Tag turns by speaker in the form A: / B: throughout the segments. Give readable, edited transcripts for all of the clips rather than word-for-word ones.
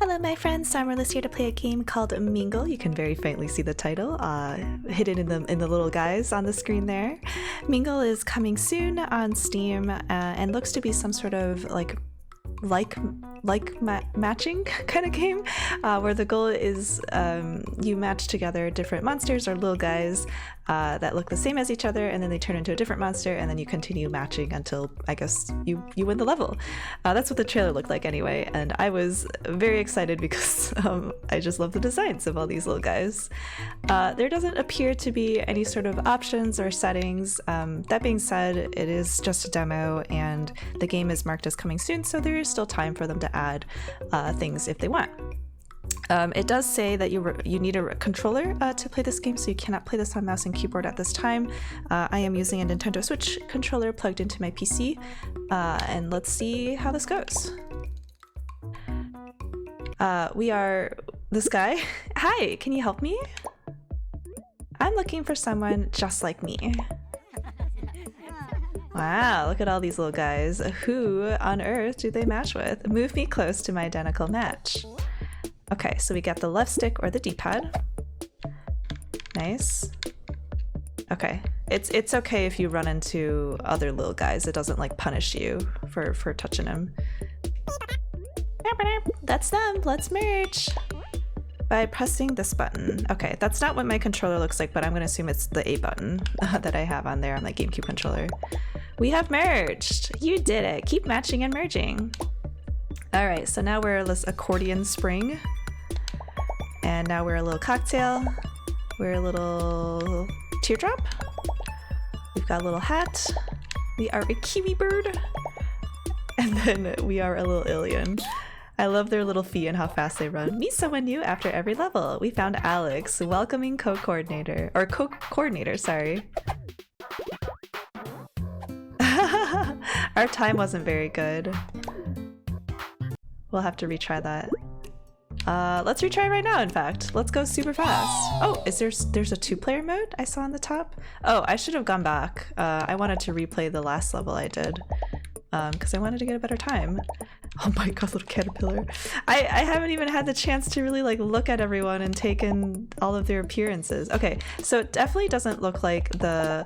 A: Hello my friends, SAmaryllis here to play a game called Mingle. You can very faintly see the title hidden in the little guys on the screen there. Mingle is coming soon on Steam and looks to be some sort of matching kind of game where the goal is you match together different monsters or little guys that look the same as each other, and then they turn into a different monster, and then you continue matching until I guess you win the level. That's what the trailer looked like anyway, and I was very excited because I just love the designs of all these little guys. There doesn't appear to be any sort of options or settings. That being said, it is just a demo and the game is marked as coming soon, so there is still time for them to add things if they want. It does say that you need a controller to play this game, so you cannot play this on mouse and keyboard at this time. I am using a Nintendo Switch controller plugged into my PC, and let's see how this goes. We are this guy. Hi, can you help me? I'm looking for someone just like me. Wow, look at all these little guys. Who on earth do they match with? Move me close to my identical match. Okay, so we got the left stick or the D-pad. Nice. Okay, it's okay if you run into other little guys. It doesn't like punish you for touching them. That's them. Let's merge by pressing this button. Okay, that's not what my controller looks like, but I'm gonna assume it's the A button that I have on there on my GameCube controller. We have merged. You did it. Keep matching and merging. All right, so now we're this accordion spring. And now we're a little cocktail. We're a little teardrop. We've got a little hat. We are a kiwi bird. And then we are a little alien. I love their little feet and how fast they run. Meet someone new after every level. We found Alex, welcoming co-coordinator. Or co-coordinator, sorry. Our time wasn't very good. We'll have to retry that. Let's retry right now, in fact. Let's go super fast. Oh, there's a two-player mode I saw on the top? Oh, I should have gone back. I wanted to replay the last level I did because I wanted to get a better time. Oh my god, little caterpillar. I haven't even had the chance to really like look at everyone and take in all of their appearances. Okay, so it definitely doesn't look like the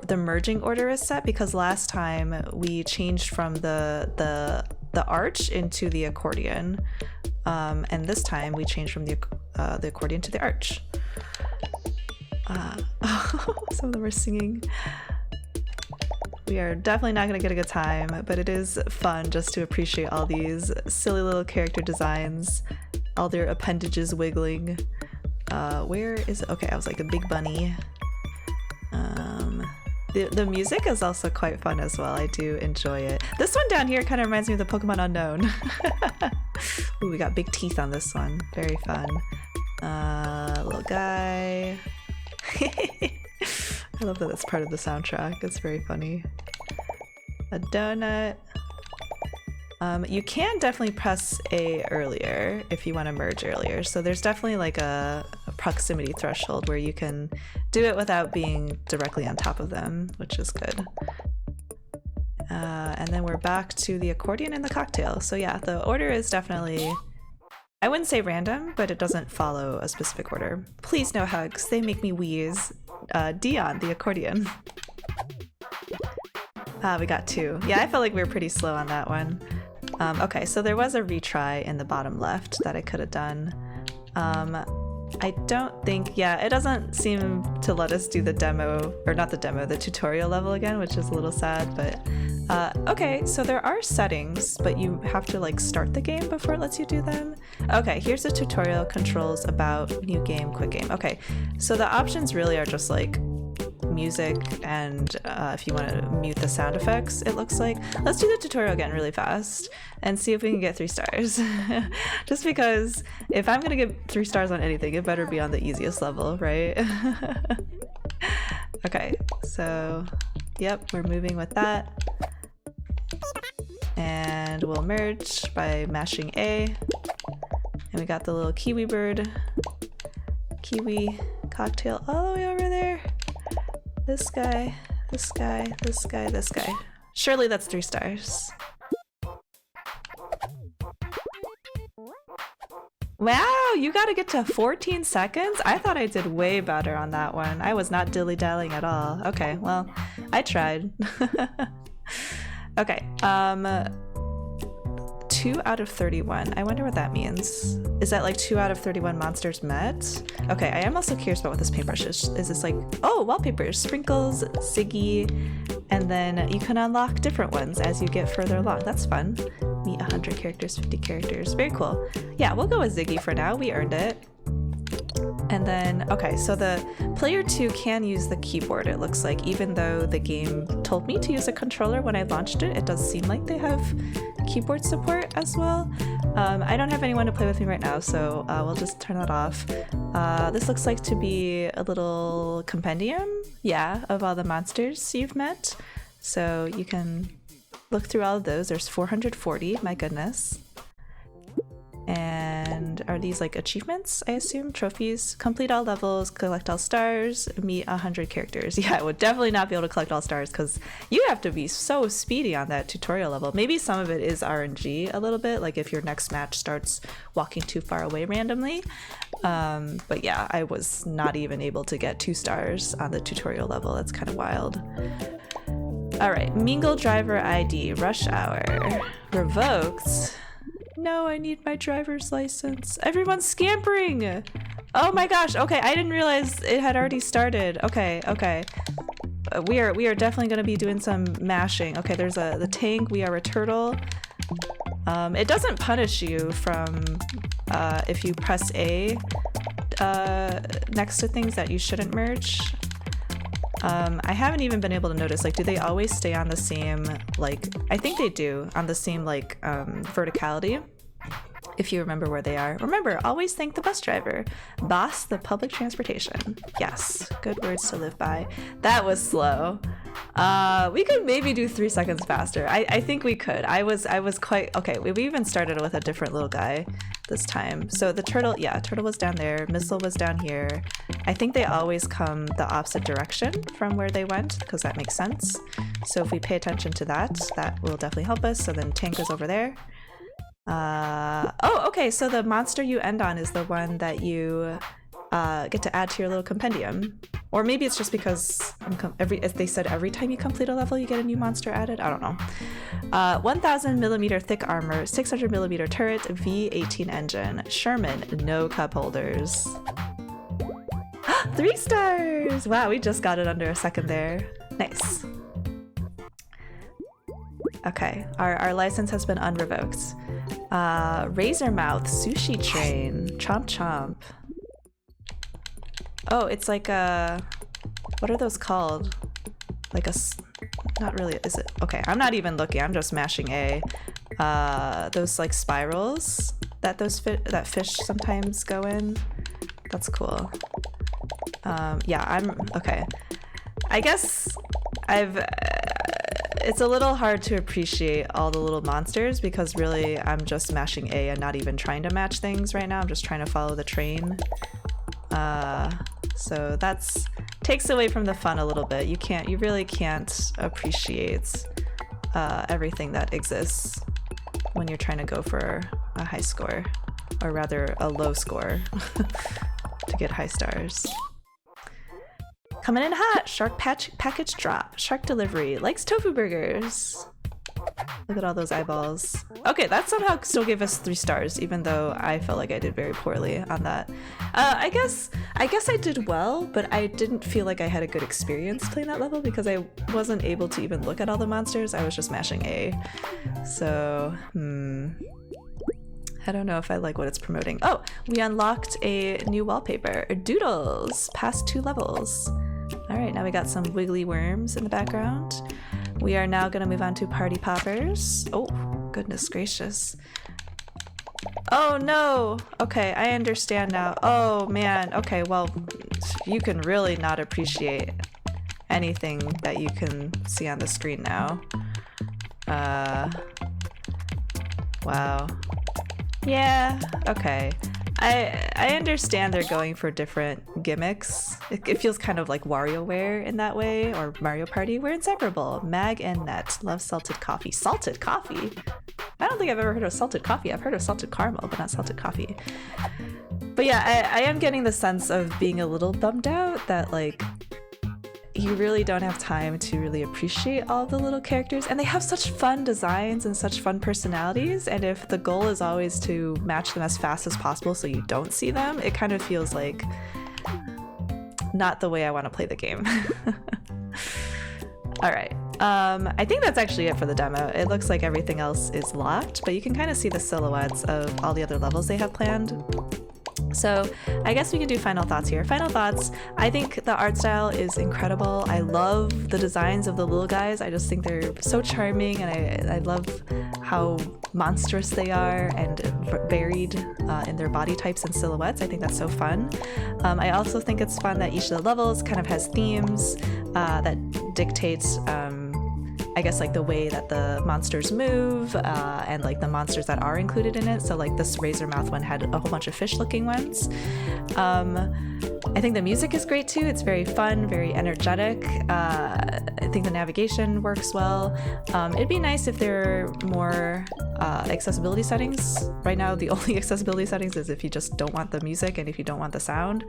A: merging order is set, because last time we changed from the arch into the accordion, and this time we changed from the accordion to the arch. Some of them are singing. We are definitely not going to get a good time, but it is fun just to appreciate all these silly little character designs, all their appendages wiggling. Where is it? Okay, I was like a big bunny. The music is also quite fun as well. I do enjoy it. This one down here kind of reminds me of the Pokemon Unknown. Ooh, we got big teeth on this one. Very fun. Little guy. I love that that's part of the soundtrack. It's very funny. A donut. You can definitely press A earlier if you want to merge earlier. So there's definitely like a proximity threshold where you can do it without being directly on top of them, which is good. And then we're back to the accordion and the cocktail. So yeah, the order is definitely, I wouldn't say random, but it doesn't follow a specific order. Please no hugs, they make me wheeze. Dion, the accordion. We got two. Yeah, I felt like we were pretty slow on that one. Okay, so there was a retry in the bottom left that I could have done. I don't think, yeah, it doesn't seem to let us do the demo, or not the demo, the tutorial level again, which is a little sad, but okay, so there are settings, but you have to like start the game before it lets you do them. Okay, here's the tutorial controls about new game, quick game. Okay, so the options really are just like music and if you want to mute the sound effects, it looks like. Let's do the tutorial again really fast and see if we can get 3 stars. Just because if I'm gonna get 3 stars on anything, it better be on the easiest level, right? Okay, so yep, we're moving with that. And we'll merge by mashing A. And we got the little kiwi bird. Kiwi cocktail all the way over there. This guy, this guy, this guy, this guy. Surely that's 3 stars. Wow, you gotta get to 14 seconds? I thought I did way better on that one. I was not dilly-dallying at all. Okay, well, I tried. Okay, 2 out of 31. I wonder what that means. Is that like 2 out of 31 monsters met? Okay, I am also curious about what this paintbrush is. Is this like, oh, wallpapers, sprinkles, Ziggy, and then you can unlock different ones as you get further along. That's fun. Meet 100 characters, 50 characters. Very cool. Yeah, we'll go with Ziggy for now. We earned it. And then, okay, so the player 2 can use the keyboard, it looks like, even though the game told me to use a controller when I launched it. It does seem like they have keyboard support as well. I don't have anyone to play with me right now, so we'll just turn that off. This looks like to be a little compendium, yeah, of all the monsters you've met. So you can look through all of those. There's 440, my goodness. And are these like achievements, I assume? Trophies? Complete all levels, collect all stars, meet 100 characters. Yeah, I would definitely not be able to collect all stars because you have to be so speedy on that tutorial level. Maybe some of it is RNG a little bit, like if your next match starts walking too far away randomly. But yeah, I was not even able to get 2 stars on the tutorial level. That's kind of wild. All right, Mingle driver ID, rush hour, revoked. No, I need my driver's license. Everyone's scampering! Oh my gosh, okay, I didn't realize it had already started. Okay, okay. We are definitely gonna be doing some mashing. Okay, there's the tank, we are a turtle. It doesn't punish you from if you press A next to things that you shouldn't merge. I haven't even been able to notice, like, do they always stay on the same, like, I think they do, on the same, like, verticality, if you remember where they are. Remember, always thank the bus driver. Boss the public transportation. Yes, good words to live by. That was slow. We could maybe do 3 seconds faster. I think we could. I was quite, okay, we even started with a different little guy this time. So the turtle, yeah, turtle was down there, missile was down here. I think they always come the opposite direction from where they went, because that makes sense. So if we pay attention to that, that will definitely help us. So then tank is over there. Oh, okay, so the monster you end on is the one that you get to add to your little compendium. Or maybe it's just because as they said, every time you complete a level you get a new monster added. I don't know. 1000mm thick armor, 600mm turret, V18 engine, Sherman, no cup holders. 3 stars! Wow, we just got it under a second there. Nice. Okay, our license has been unrevoked. Razor mouth, sushi train, chomp chomp. Oh, it's like a, what are those called? Like a, not really, is it? Okay, I'm not even looking, I'm just mashing A. Those like spirals that that fish sometimes go in. That's cool. Yeah, I'm, okay. I guess it's a little hard to appreciate all the little monsters because really I'm just mashing A and not even trying to match things right now. I'm just trying to follow the train. So that's takes away from the fun a little bit. You really can't appreciate everything that exists when you're trying to go for a high score, or rather a low score to get high stars. Coming in hot! Shark package drop. Shark delivery. Likes tofu burgers. Look at all those eyeballs. Okay, that somehow still gave us 3 stars, even though I felt like I did very poorly on that. I guess I did well, but I didn't feel like I had a good experience playing that level because I wasn't able to even look at all the monsters. I was just mashing A. So, I don't know if I like what it's promoting. Oh, we unlocked a new wallpaper. Doodles! Past 2 levels. Alright, now we got some wiggly worms in the background. We are now gonna move on to party poppers. Oh, goodness gracious. Oh no! Okay, I understand now. Oh man, okay, well, you can really not appreciate anything that you can see on the screen now. Wow. Yeah, okay. I understand they're going for different gimmicks. It feels kind of like WarioWare in that way, or Mario Party. We're inseparable. Mag and Net. Love salted coffee. Salted coffee? I don't think I've ever heard of salted coffee. I've heard of salted caramel, but not salted coffee. But yeah, I am getting the sense of being a little bummed out that like you really don't have time to really appreciate all the little characters, and they have such fun designs and such fun personalities, and if the goal is always to match them as fast as possible so you don't see them, it kind of feels like not the way I want to play the game. All right. I think that's actually it for the demo. It looks like everything else is locked, but you can kind of see the silhouettes of all the other levels they have planned. So I guess we can do final thoughts here. Final thoughts, I think the art style is incredible. I love the designs of the little guys. I just think they're so charming, and I love how monstrous they are and varied in their body types and silhouettes. I think that's so fun. I also think it's fun that each of the levels kind of has themes that dictate I guess like the way that the monsters move and like the monsters that are included in it. So like this razor mouth one had a whole bunch of fish looking ones. I think the music is great too. It's very fun, very energetic. I think the navigation works well. It'd be nice if there were more accessibility settings. Right now the only accessibility settings is if you just don't want the music and if you don't want the sound.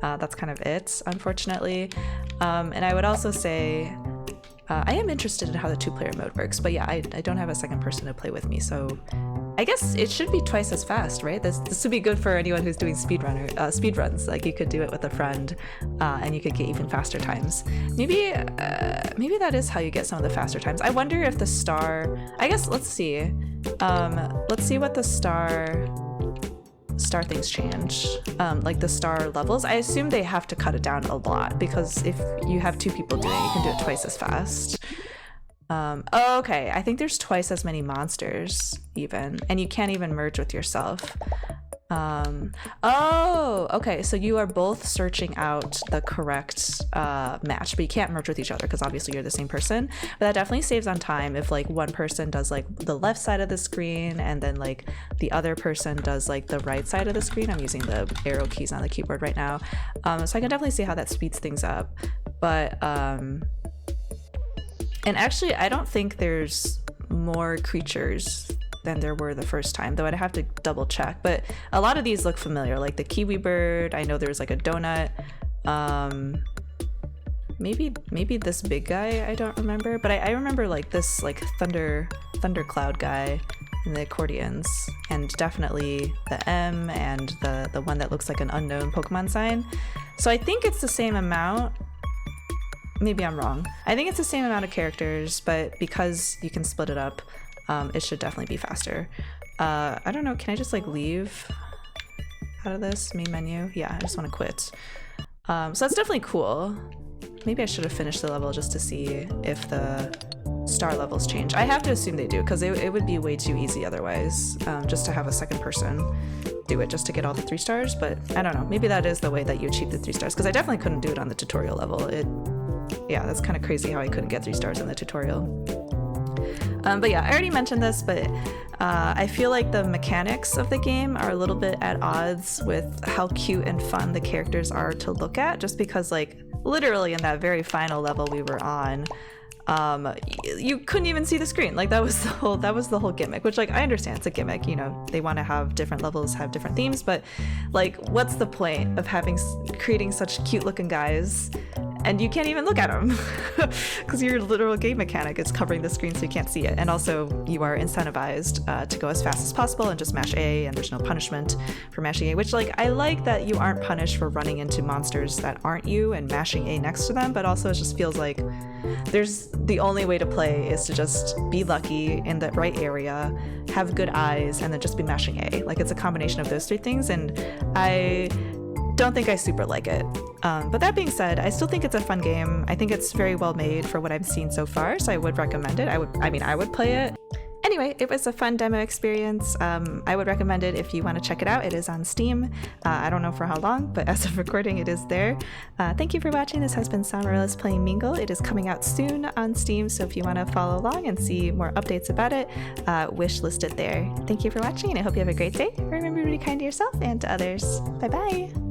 A: That's kind of it, unfortunately. And I would also say I am interested in how the two-player mode works, but yeah, I don't have a second person to play with me, so I guess it should be twice as fast, right? This would be good for anyone who's doing speedruns. Like you could do it with a friend, and you could get even faster times. Maybe that is how you get some of the faster times. I wonder if the star. I guess let's see. Let's see what the star things change, like the star levels. I assume they have to cut it down a lot, because if you have two people doing it, you can do it twice as fast. Oh, okay, I think there's twice as many monsters even, and you can't even merge with yourself. Oh, okay, so you are both searching out the correct match, but you can't merge with each other because obviously you're the same person. But that definitely saves on time if like one person does like the left side of the screen and then like the other person does like the right side of the screen. I'm using the arrow keys on the keyboard right now, so I can definitely see how that speeds things up. But and actually I don't think there's more creatures than there were the first time, though I'd have to double check. But a lot of these look familiar, like the kiwi bird. I know there was like a donut. Maybe this big guy, I don't remember, but I remember like this like thundercloud guy and the accordions, and definitely the M and the one that looks like an unknown Pokemon sign. So I think it's the same amount. Maybe I'm wrong. I think it's the same amount of characters, but because you can split it up, it should definitely be faster. I don't know, can I just like leave out of this main menu? Yeah, I just want to quit. So that's definitely cool. Maybe I should have finished the level just to see if the star levels change. I have to assume they do, because it would be way too easy otherwise, just to have a second person do it just to get all the 3 stars, but I don't know, maybe that is the way that you achieve the 3 stars, because I definitely couldn't do it on the tutorial level. Yeah, that's kind of crazy how I couldn't get 3 stars in the tutorial. But yeah, I already mentioned this, but I feel like the mechanics of the game are a little bit at odds with how cute and fun the characters are to look at, just because like literally in that very final level we were on, you couldn't even see the screen. Like that was the whole gimmick, which like I understand it's a gimmick, you know, they want to have different levels, have different themes, but like what's the point of creating such cute looking guys and you can't even look at them because your literal game mechanic is covering the screen so you can't see it. And also you are incentivized to go as fast as possible and just mash A, and there's no punishment for mashing A, which like I like that you aren't punished for running into monsters that aren't you and mashing A next to them, but also it just feels like there's the only way to play is to just be lucky in the right area, have good eyes, and then just be mashing A. Like it's a combination of those 3 things, and I don't think I super like it. But that being said, I still think it's a fun game. I think it's very well made for what I've seen so far, so I would recommend it. I would play it. Anyway, it was a fun demo experience. I would recommend it if you want to check it out. It is on Steam. I don't know for how long, but as of recording, it is there. Thank you for watching. This has been SAmaryllis playing Mingle. It is coming out soon on Steam, so if you want to follow along and see more updates about it, wishlist it there. Thank you for watching, and I hope you have a great day. Remember to be kind to yourself and to others. Bye-bye!